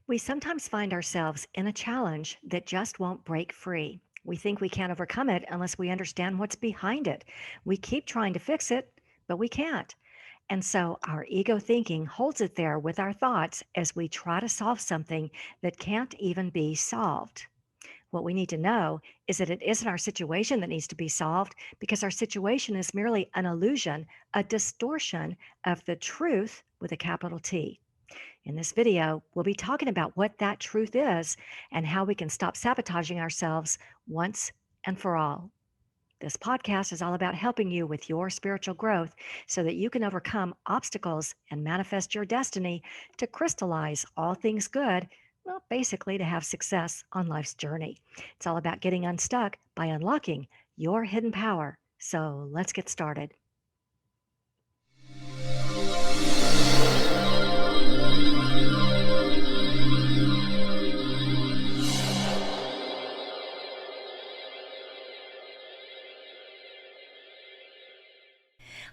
We sometimes find ourselves in a challenge that just won't break free. We think we can't overcome it unless we understand what's behind it. We keep trying to fix it, but we can't. And so our ego thinking holds it there with our thoughts as we try to solve something that can't even be solved. What we need to know is that it isn't our situation that needs to be solved because our situation is merely an illusion, a distortion of the truth with a capital T. In this video, we'll be talking about what that truth is and how we can stop sabotaging ourselves once and for all. This podcast is all about helping you with your spiritual growth so that you can overcome obstacles and manifest your destiny to crystallize all things good, well, basically to have success on life's journey. It's all about getting unstuck by unlocking your hidden power. So let's get started.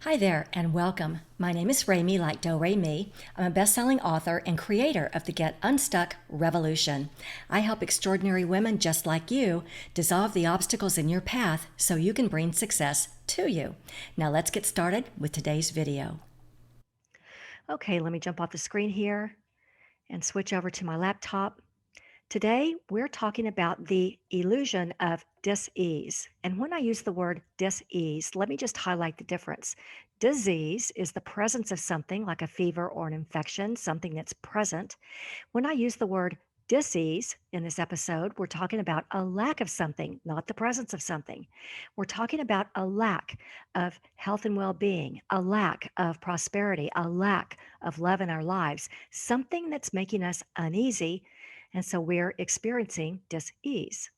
Hi there, and welcome. My name is Remy, like Do Re Mi. I'm a best-selling author and creator of the Get Unstuck Revolution. I help extraordinary women just like you dissolve the obstacles in your path so you can bring success to you. Now let's get started with today's video. Okay, let me jump off the screen here and switch over to my laptop. Today, we're talking about the illusion of dis-ease. And when I use the word dis-ease, let me just highlight the difference. Disease is the presence of something like a fever or an infection, something that's present. When I use the word dis-ease in this episode, we're talking about a lack of something, not the presence of something. We're talking about a lack of health and well-being, a lack of prosperity, a lack of love in our lives, something that's making us uneasy, and so we're experiencing dis-ease.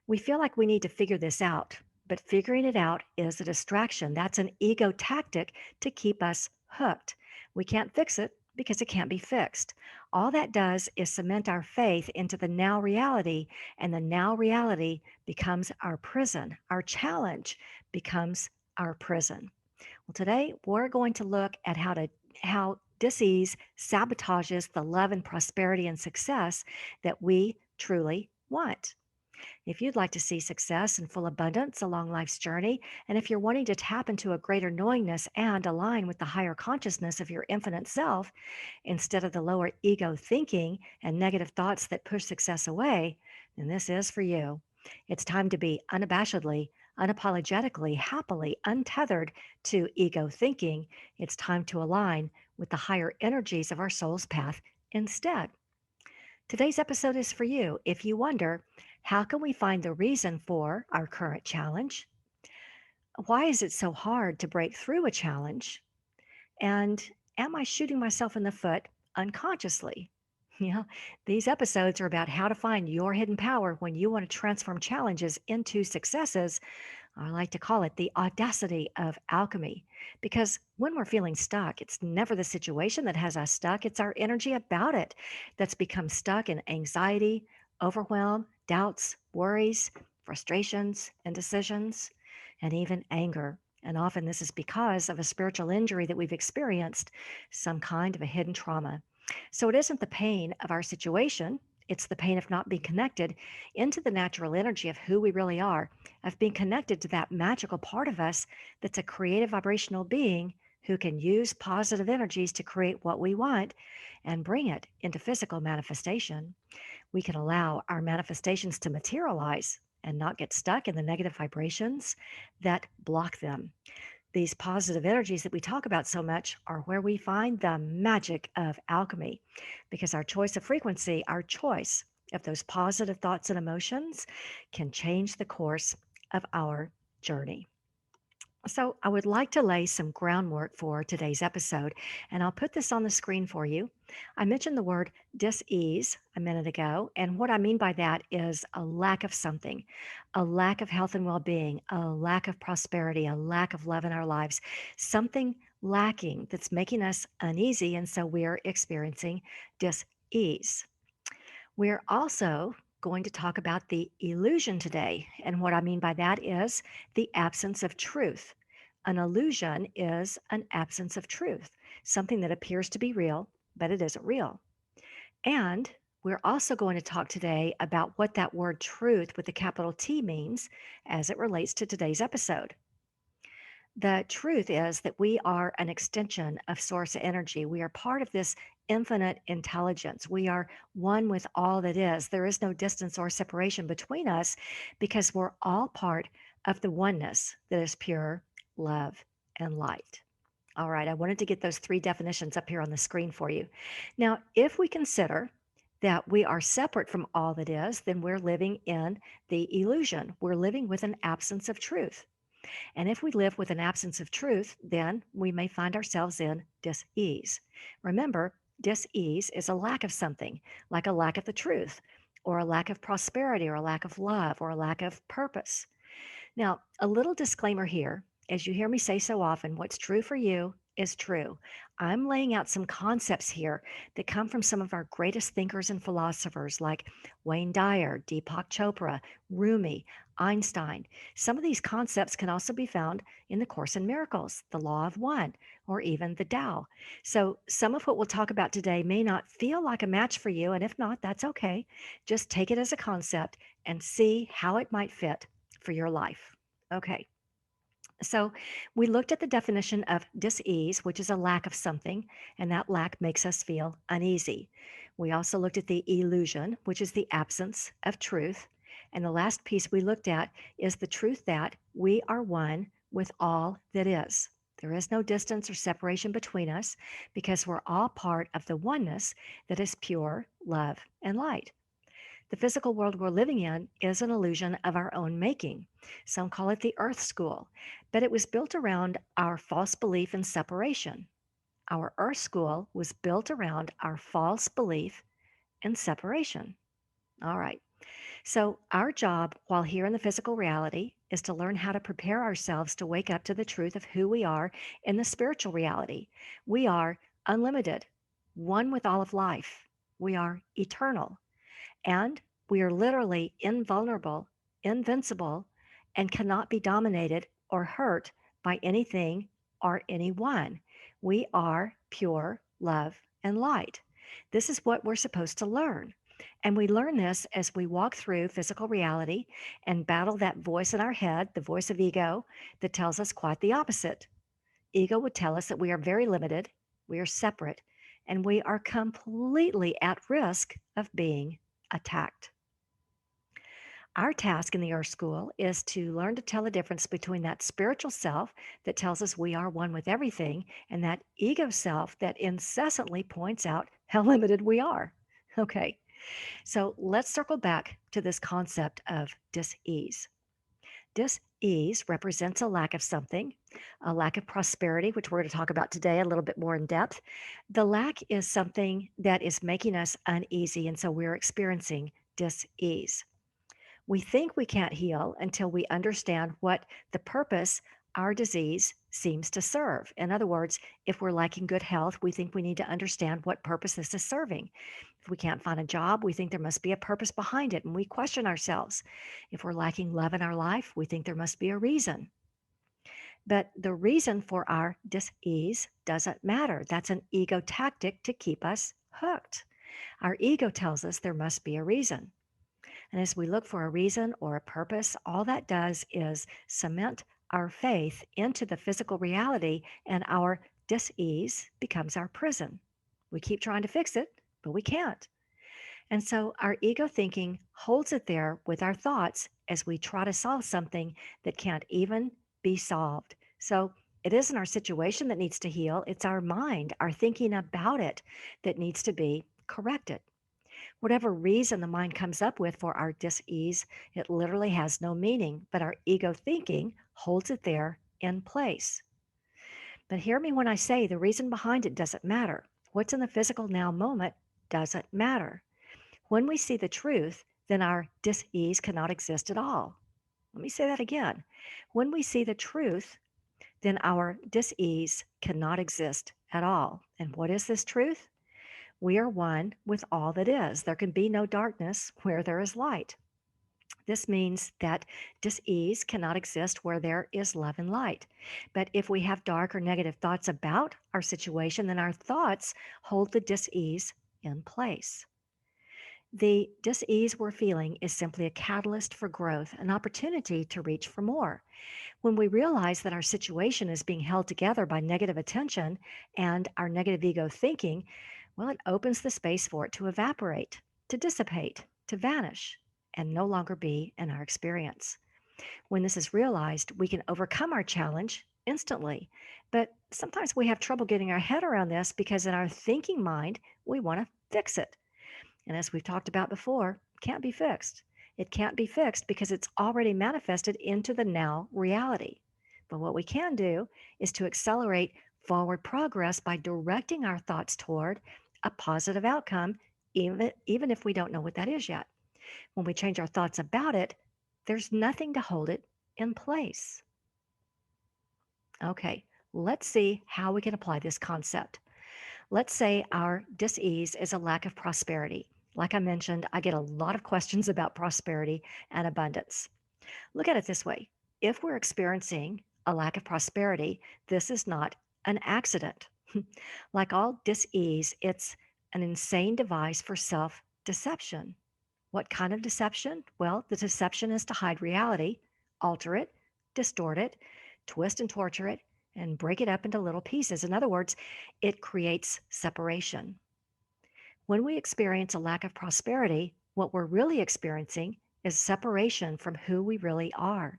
We feel like we need to figure this out, but figuring it out is a distraction. That's an ego tactic to keep us hooked. We can't fix it because it can't be fixed. All that does is cement our faith into the now reality, and the now reality becomes our prison. Our challenge becomes our prison. Well, today we're going to look at how disease sabotages the love and prosperity and success that we truly want. If you'd like to see success and full abundance along life's journey, and if you're wanting to tap into a greater knowingness and align with the higher consciousness of your infinite self, instead of the lower ego thinking and negative thoughts that push success away, then this is for you. It's time to be unabashedly, unapologetically, happily untethered to ego thinking. It's time to align with the higher energies of our soul's path instead. Today's episode is for you if you wonder, how can we find the reason for our current challenge? Why is it so hard to break through a challenge? And am I shooting myself in the foot unconsciously? You know, these episodes are about how to find your hidden power when you want to transform challenges into successes. I like to call it the audacity of alchemy. Because when we're feeling stuck, it's never the situation that has us stuck, it's our energy about it that's become stuck in anxiety, overwhelm, doubts, worries, frustrations, indecisions, and even anger. And often this is because of a spiritual injury that we've experienced, some kind of a hidden trauma. So it isn't the pain of our situation, it's the pain of not being connected into the natural energy of who we really are, of being connected to that magical part of us that's a creative vibrational being who can use positive energies to create what we want and bring it into physical manifestation. We can allow our manifestations to materialize and not get stuck in the negative vibrations that block them. These positive energies that we talk about so much are where we find the magic of alchemy, because our choice of frequency, our choice of those positive thoughts and emotions can change the course of our journey. So, I would like to lay some groundwork for today's episode, and I'll put this on the screen for you. I mentioned the word dis-ease a minute ago, and what I mean by that is a lack of something, a lack of health and well-being, a lack of prosperity, a lack of love in our lives, something lacking that's making us uneasy, and so we're experiencing dis-ease. We're also going to talk about the illusion today. And what I mean by that is the absence of truth. An illusion is an absence of truth, something that appears to be real, but it isn't real. And We're also going to talk today about what that word truth with the capital T means as it relates to today's episode. The truth is that we are an extension of source energy. We are part of this infinite intelligence. We are one with all that is. There is no distance or separation between us because we're all part of the oneness that is pure love and light. All right, I wanted to get those three definitions up here on the screen for you. Now, if we consider that we are separate from all that is, then we're living in the illusion. We're living with an absence of truth. And if we live with an absence of truth, then we may find ourselves in dis-ease. Remember, dis-ease is a lack of something, like a lack of the truth, or a lack of prosperity, or a lack of love, or a lack of purpose. Now, a little disclaimer here. As you hear me say so often, what's true for you is true. I'm laying out some concepts here that come from some of our greatest thinkers and philosophers like Wayne Dyer, Deepak Chopra, Rumi, Einstein. Some of these concepts can also be found in the Course in Miracles, the Law of One, or even the Tao. So some of what we'll talk about today may not feel like a match for you, and if not, that's okay. Just take it as a concept and see how it might fit for your life. Okay. So we looked at the definition of dis-ease, which is a lack of something, and that lack makes us feel uneasy. We also looked at the illusion, which is the absence of truth. And the last piece we looked at is the truth that we are one with all that is. There is no distance or separation between us because we're all part of the oneness that is pure love and light. The physical world we're living in is an illusion of our own making. Some call it the Earth School, but it was built around our false belief in separation. Our Earth School was built around our false belief in separation. All right. So, our job while here in the physical reality is to learn how to prepare ourselves to wake up to the truth of who we are in the spiritual reality. We are unlimited, one with all of life. We are eternal. And we are literally invulnerable, invincible, and cannot be dominated or hurt by anything or anyone. We are pure love and light. This is what we're supposed to learn. And we learn this as we walk through physical reality and battle that voice in our head, the voice of ego, that tells us quite the opposite. Ego would tell us that we are very limited, we are separate, and we are completely at risk of being attacked. Our task in the Earth School is to learn to tell the difference between that spiritual self that tells us we are one with everything and that ego self that incessantly points out how limited we are. Okay, so let's circle back to this concept of dis-ease. Dis-ease represents a lack of something, a lack of prosperity, which we're going to talk about today a little bit more in depth. The lack is something that is making us uneasy, and so we're experiencing dis-ease. We think we can't heal until we understand what the purpose our disease seems to serve. In other words, if we're lacking good health, we think we need to understand what purpose this is serving. If we can't find a job, we think there must be a purpose behind it, and we question ourselves. If we're lacking love in our life, we think there must be a reason. But the reason for our dis-ease doesn't matter. That's an ego tactic to keep us hooked. Our ego tells us there must be a reason. And as we look for a reason or a purpose, all that does is cement our faith into the physical reality, and our dis-ease becomes our prison. We keep trying to fix it, but we can't. And so our ego thinking holds it there with our thoughts as we try to solve something that can't even be solved. So it isn't our situation that needs to heal, it's our mind, our thinking about it that needs to be corrected. Whatever reason the mind comes up with for our dis-ease, it literally has no meaning, but our ego thinking holds it there in place. But hear me when I say the reason behind it doesn't matter. What's in the physical now moment doesn't matter. When we see the truth, then our dis-ease cannot exist at all. Let me say that again. When we see the truth, then our dis-ease cannot exist at all. And what is this truth? We are one with all that is. There can be no darkness where there is light. This means that dis-ease cannot exist where there is love and light. But if we have dark or negative thoughts about our situation, then our thoughts hold the dis-ease in place. The dis-ease we're feeling is simply a catalyst for growth, an opportunity to reach for more. When we realize that our situation is being held together by negative attention and our negative ego thinking, well, it opens the space for it to evaporate, to dissipate, to vanish, and no longer be in our experience. When this is realized, we can overcome our challenge instantly. But sometimes we have trouble getting our head around this because in our thinking mind, we want to fix it. And as we've talked about before, can't be fixed. It can't be fixed because it's already manifested into the now reality. But what we can do is to accelerate forward progress by directing our thoughts toward a positive outcome, even if we don't know what that is yet. When we change our thoughts about it, there's nothing to hold it in place. Okay, let's see how we can apply this concept. Let's say our dis-ease is a lack of prosperity. Like I mentioned, I get a lot of questions about prosperity and abundance. Look at it this way. If we're experiencing a lack of prosperity, this is not an accident. Like all dis-ease, it's an insane device for self-deception. What kind of deception? Well, the deception is to hide reality, alter it, distort it, twist and torture it, and break it up into little pieces. In other words, it creates separation. When we experience a lack of prosperity, what we're really experiencing is separation from who we really are.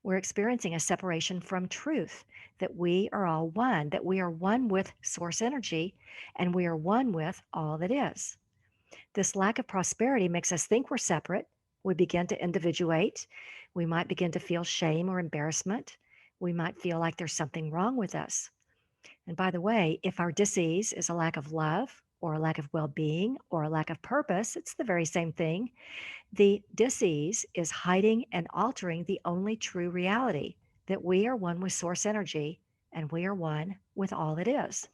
We're experiencing a separation from truth, that we are all one, that we are one with source energy, and we are one with all that is. This lack of prosperity makes us think we're separate. We begin to individuate. We might begin to feel shame or embarrassment. We might feel like there's something wrong with us. And by the way, if our disease is a lack of love or a lack of well being or a lack of purpose, it's the very same thing. The disease is hiding and altering the only true reality, that we are one with source energy and we are one with all it is.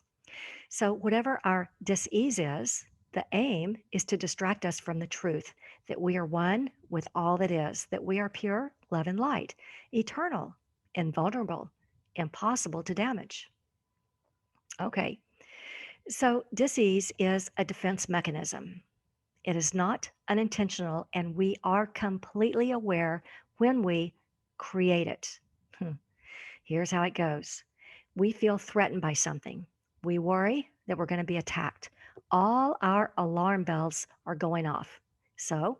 So, whatever our dis-ease is, the aim is to distract us from the truth that we are one with all that is, that we are pure love and light, eternal, invulnerable, impossible to damage. Okay, so dis-ease is a defense mechanism. It is not unintentional, and we are completely aware when we create it. Hmm. Here's how it goes. We feel threatened by something. We worry that we're going to be attacked. All our alarm bells are going off. So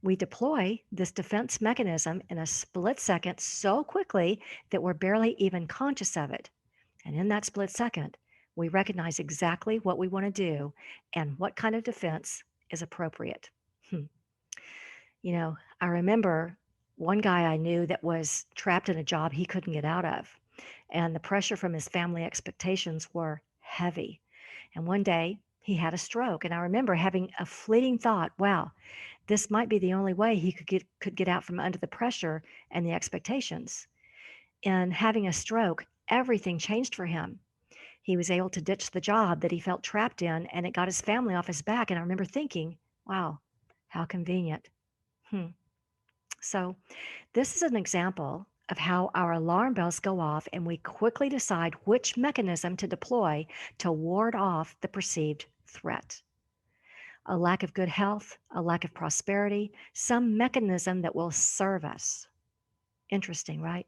we deploy this defense mechanism in a split second so quickly that we're barely even conscious of it. And in that split second, we recognize exactly what we want to do and what kind of defense is appropriate. Hmm. I remember one guy I knew that was trapped in a job he couldn't get out of, and the pressure from his family expectations were heavy. And one day he had a stroke, and I remember having a fleeting thought, wow, this might be the only way he could get out from under the pressure and the expectations. And having a stroke, everything changed for him. He was able to ditch the job that he felt trapped in, and it got his family off his back. And I remember thinking, wow, how convenient. Hmm. So, this is an example of how our alarm bells go off and we quickly decide which mechanism to deploy to ward off the perceived threat. A lack of good health, a lack of prosperity, some mechanism that will serve us. Interesting, right?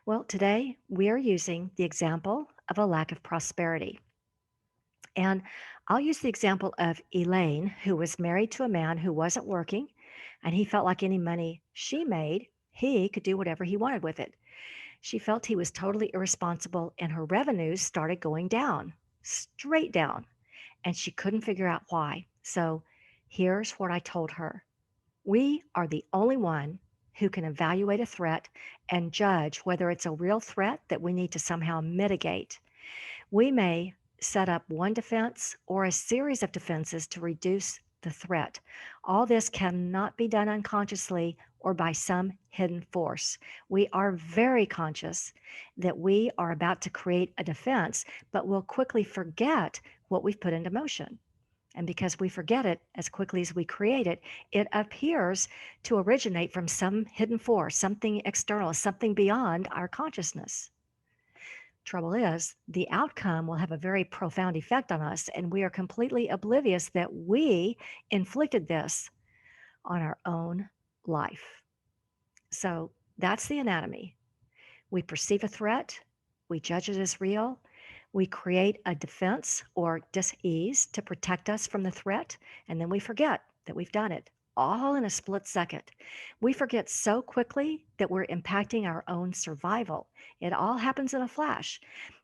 Well, today we are using the example of a lack of prosperity. And I'll use the example of Elaine, who was married to a man who wasn't working, and he felt like any money she made, he could do whatever he wanted with it. She felt he was totally irresponsible, and her revenues started going down, straight down, and she couldn't figure out why. So here's what I told her. We are the only one who can evaluate a threat and judge whether it's a real threat that we need to somehow mitigate. We may set up one defense or a series of defenses to reduce the threat. All this cannot be done unconsciously or by some hidden force. We are very conscious that we are about to create a defense, but we'll quickly forget what we've put into motion. And because we forget it as quickly as we create it, it appears to originate from some hidden force, something external, something beyond our consciousness. Trouble is, the outcome will have a very profound effect on us, and we are completely oblivious that we inflicted this on our own life. So that's the anatomy. We perceive a threat, we judge it as real, we create a defense or dis-ease to protect us from the threat, and then we forget that we've done it all in a split second. We forget so quickly that we're impacting our own survival. It all happens in a flash.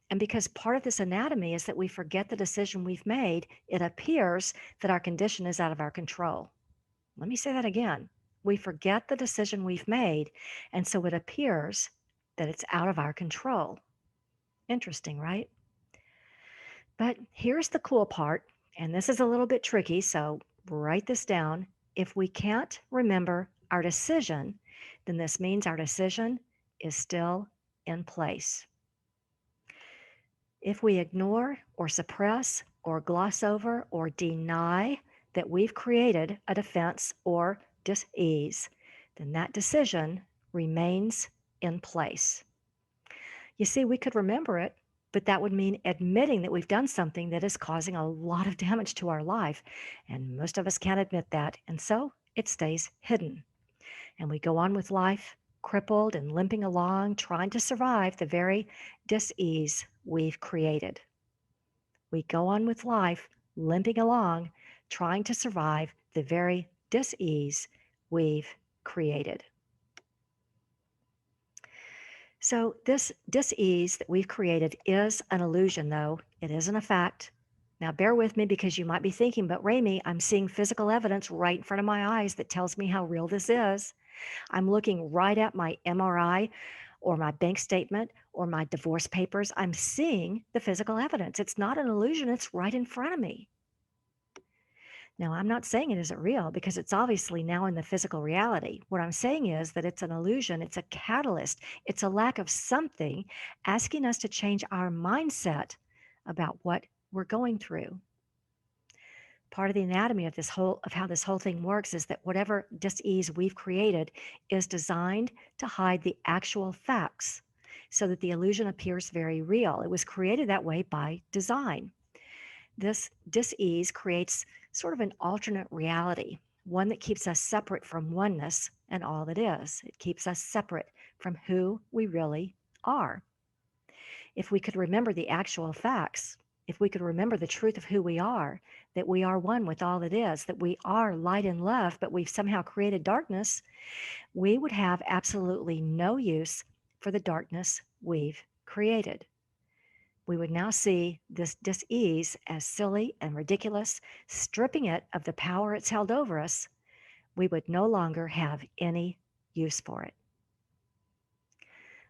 And because part of this anatomy is that we forget the decision we've made, it appears that our condition is out of our control. Let me say that again. We forget the decision we've made, and so it appears that it's out of our control. Interesting, right? But here's the cool part, and this is a little bit tricky, so write this down. If we can't remember our decision, then this means our decision is still in place. If we ignore or suppress or gloss over or deny that we've created a defense or dis-ease, then that decision remains in place. You see, we could remember it, but that would mean admitting that we've done something that is causing a lot of damage to our life. And most of us can't admit that. And so it stays hidden. And we go on with life, crippled and limping along, trying to survive the very dis-ease we've created. We go on with life, limping along, trying to survive the very dis-ease we've created. So, this dis-ease that we've created is an illusion, though. It isn't a fact. Now, bear with me because you might be thinking, but Remy, I'm seeing physical evidence right in front of my eyes that tells me how real this is. I'm looking right at my MRI or my bank statement or my divorce papers. I'm seeing the physical evidence. It's not an illusion, it's right in front of me. Now, I'm not saying it isn't real because it's obviously now in the physical reality. What I'm saying is that it's an illusion, it's a catalyst, it's a lack of something asking us to change our mindset about what we're going through. Part of the anatomy of how this whole thing works is that whatever dis-ease we've created is designed to hide the actual facts so that the illusion appears very real. It was created that way by design. This dis-ease creates sort of an alternate reality, one that keeps us separate from oneness and all that is. It keeps us separate from who we really are. If we could remember the actual facts, if we could remember the truth of who we are, that we are one with all that is, that we are light and love, but we've somehow created darkness, we would have absolutely no use for the darkness we've created. We would now see this dis-ease as silly and ridiculous, stripping it of the power it's held over us. We would no longer have any use for it.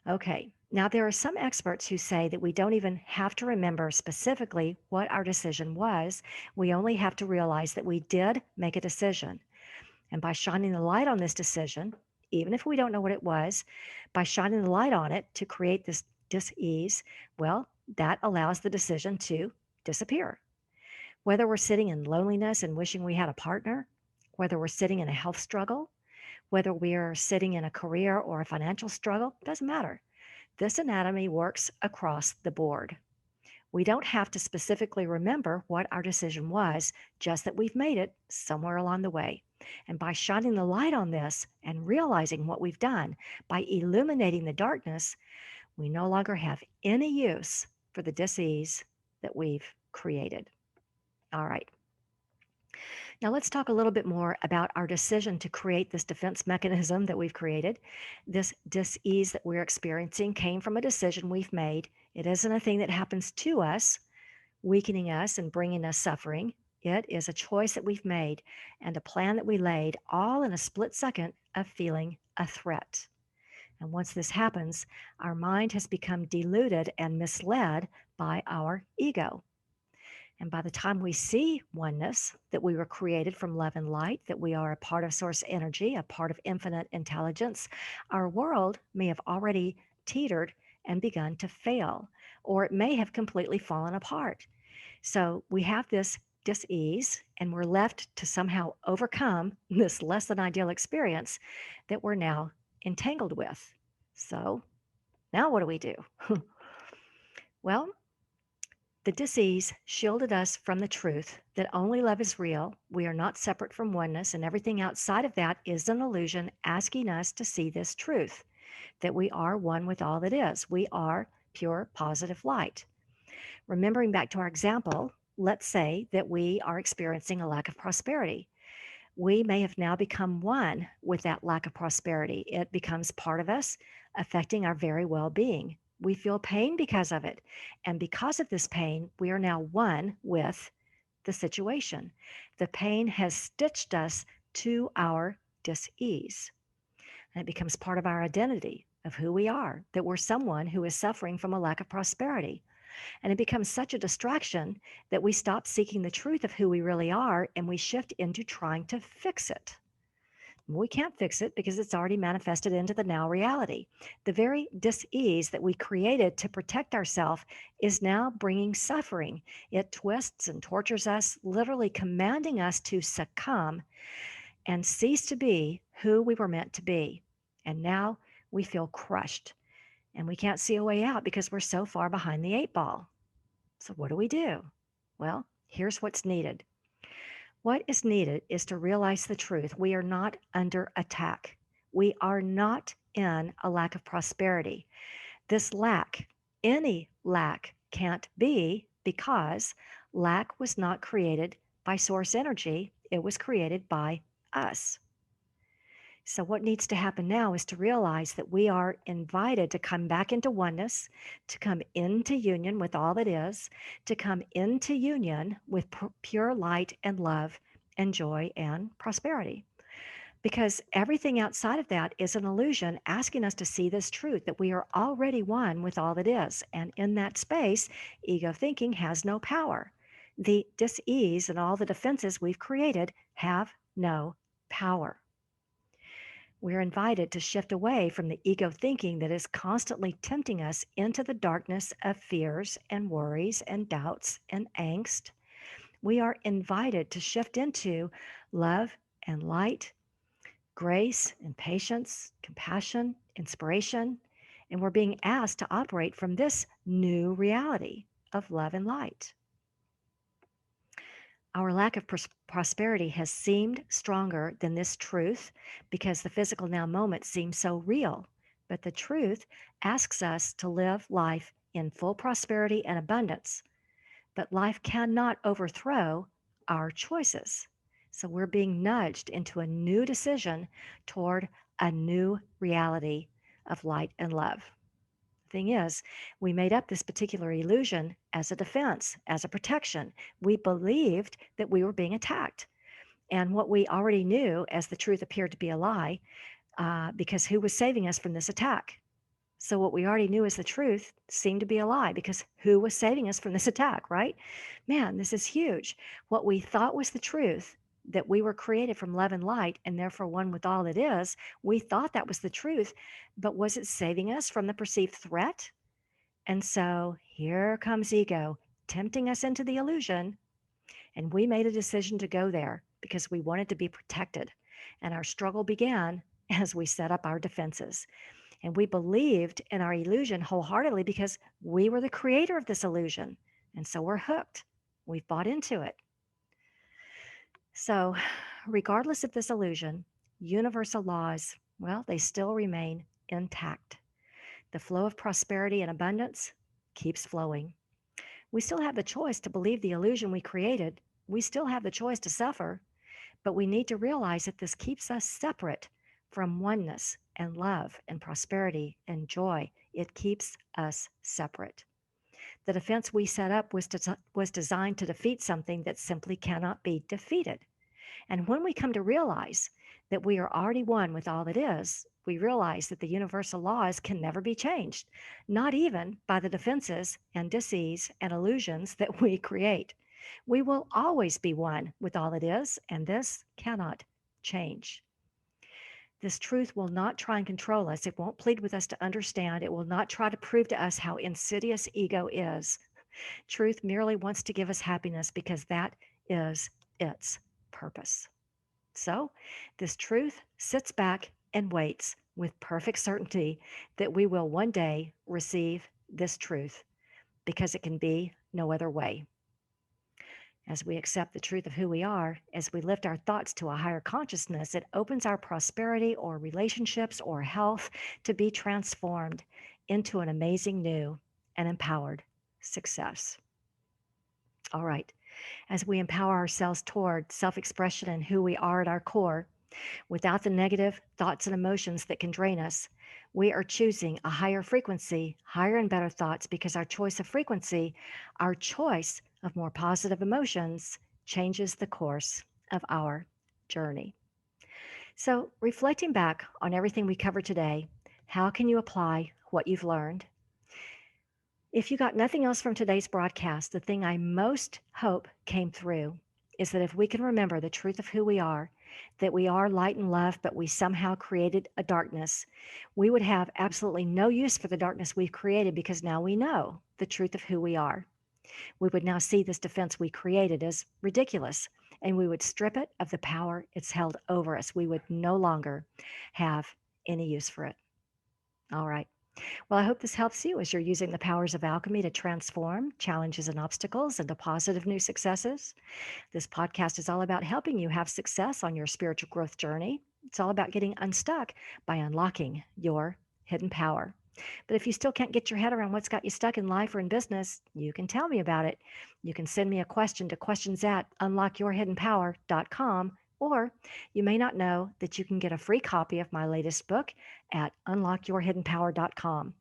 Okay, now there are some experts who say that we don't even have to remember specifically what our decision was. We only have to realize that we did make a decision. And by shining the light on this decision, even if we don't know what it was, by shining the light on it to create this dis-ease, well, that allows the decision to disappear. Whether we're sitting in loneliness and wishing we had a partner, whether we're sitting in a health struggle, whether we are sitting in a career or a financial struggle, doesn't matter. This anatomy works across the board. We don't have to specifically remember what our decision was, just that we've made it somewhere along the way. And by shining the light on this and realizing what we've done, by illuminating the darkness, we no longer have any use for the dis-ease that we've created. All right. Now let's talk a little bit more about our decision to create this defense mechanism that we've created. This dis-ease that we're experiencing came from a decision we've made. It isn't a thing that happens to us, weakening us and bringing us suffering. It is a choice that we've made and a plan that we laid all in a split second of feeling a threat. And once this happens, our mind has become deluded and misled by our ego. And by the time we see oneness, that we were created from love and light, that we are a part of source energy, a part of infinite intelligence, our world may have already teetered and begun to fail, or it may have completely fallen apart. So we have this dis-ease, and we're left to somehow overcome this less than ideal experience that we're now entangled with. So now what do we do? Well, the disease shielded us from the truth that only love is real. We are not separate from oneness, and everything outside of that is an illusion asking us to see this truth that we are one with all that is. We are pure positive light. Remembering back to our example, let's say that we are experiencing a lack of prosperity. We may have now become one with that lack of prosperity. It becomes part of us, affecting our very well being. We feel pain because of it. And because of this pain, we are now one with the situation. The pain has stitched us to our dis ease. And it becomes part of our identity of who we are, that we're someone who is suffering from a lack of prosperity. And it becomes such a distraction that we stop seeking the truth of who we really are and we shift into trying to fix it. We can't fix it because it's already manifested into the now reality. The very dis-ease that we created to protect ourselves is now bringing suffering. It twists and tortures us, literally commanding us to succumb and cease to be who we were meant to be. And now we feel crushed and we can't see a way out because we're so far behind the eight ball. So, what do we do? Well, here's what's needed. What is needed is to realize the truth. We are not under attack. We are not in a lack of prosperity. This lack, any lack, can't be because lack was not created by source energy, it was created by us. So, what needs to happen now is to realize that we are invited to come back into oneness, to come into union with all that is, to come into union with pure light and love and joy and prosperity. Because everything outside of that is an illusion asking us to see this truth that we are already one with all that is. And in that space, ego thinking has no power. The dis ease and all the defenses we've created have no power. We're invited to shift away from the ego thinking that is constantly tempting us into the darkness of fears and worries and doubts and angst. We are invited to shift into love and light, grace and patience, compassion, inspiration, and we're being asked to operate from this new reality of love and light. Our lack of prosperity has seemed stronger than this truth because the physical now moment seems so real. But the truth asks us to live life in full prosperity and abundance. But life cannot overthrow our choices. So we're being nudged into a new decision toward a new reality of light and love. Thing is, we made up this particular illusion as a defense, as a protection. We believed that we were being attacked. And what we already knew as the truth appeared to be a lie, because who was saving us from this attack? So, what we already knew as the truth seemed to be a lie because who was saving us from this attack, right? Man, this is huge. What we thought was the truth, that we were created from love and light and therefore one with all it is, we thought that was the truth, but was it saving us from the perceived threat? And so here comes ego tempting us into the illusion, and we made a decision to go there because we wanted to be protected. And our struggle began as we set up our defenses. And we believed in our illusion wholeheartedly because we were the creator of this illusion. And so we're hooked. We've bought into it. So, regardless of this illusion, universal laws, well, they still remain intact. The flow of prosperity and abundance keeps flowing. We still have the choice to believe the illusion we created. We still have the choice to suffer, but we need to realize that this keeps us separate from oneness and love and prosperity and joy. It keeps us separate. The defense we set up was designed to defeat something that simply cannot be defeated. And when we come to realize that we are already one with all that is, we realize that the universal laws can never be changed, not even by the defenses and disease and illusions that we create. We will always be one with all it is, and this cannot change. This truth will not try and control us. It won't plead with us to understand. It will not try to prove to us how insidious ego is. Truth merely wants to give us happiness because that is its purpose. So, this truth sits back and waits with perfect certainty that we will one day receive this truth. because it can be no other way. As we accept the truth of who we are, as we lift our thoughts to a higher consciousness, it opens our prosperity or relationships or health to be transformed into an amazing new and empowered success. All right. As we empower ourselves toward self expression and who we are at our core, without the negative thoughts and emotions that can drain us, we are choosing a higher frequency, higher and better thoughts because our choice of frequency, our choice of more positive emotions, changes the course of our journey. So, reflecting back on everything we covered today, how can you apply what you've learned? If you got nothing else from today's broadcast, the thing I most hope came through is that if we can remember the truth of who we are, that we are light and love, but we somehow created a darkness, we would have absolutely no use for the darkness we've created because now we know the truth of who we are. We would now see this defense we created as ridiculous, and we would strip it of the power it's held over us. We would no longer have any use for it. All right. Well, I hope this helps you as you're using the powers of alchemy to transform challenges and obstacles into positive new successes. This podcast is all about helping you have success on your spiritual growth journey. It's all about getting unstuck by unlocking your hidden power. But if you still can't get your head around what's got you stuck in life or in business, you can tell me about it. You can send me a question to questions@unlockyourhiddenpower.com, or you may not know that you can get a free copy of my latest book at unlockyourhiddenpower.com.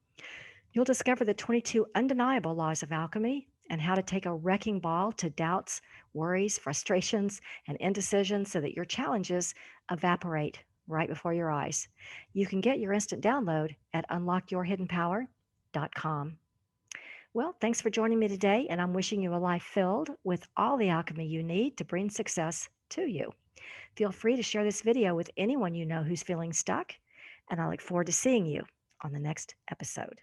You'll discover the 22 undeniable laws of alchemy and how to take a wrecking ball to doubts, worries, frustrations, and indecisions so that your challenges evaporate right before your eyes. You can get your instant download at unlockyourhiddenpower.com. Well, thanks for joining me today, and I'm wishing you a life filled with all the alchemy you need to bring success to you. Feel free to share this video with anyone you know who's feeling stuck, and I look forward to seeing you on the next episode.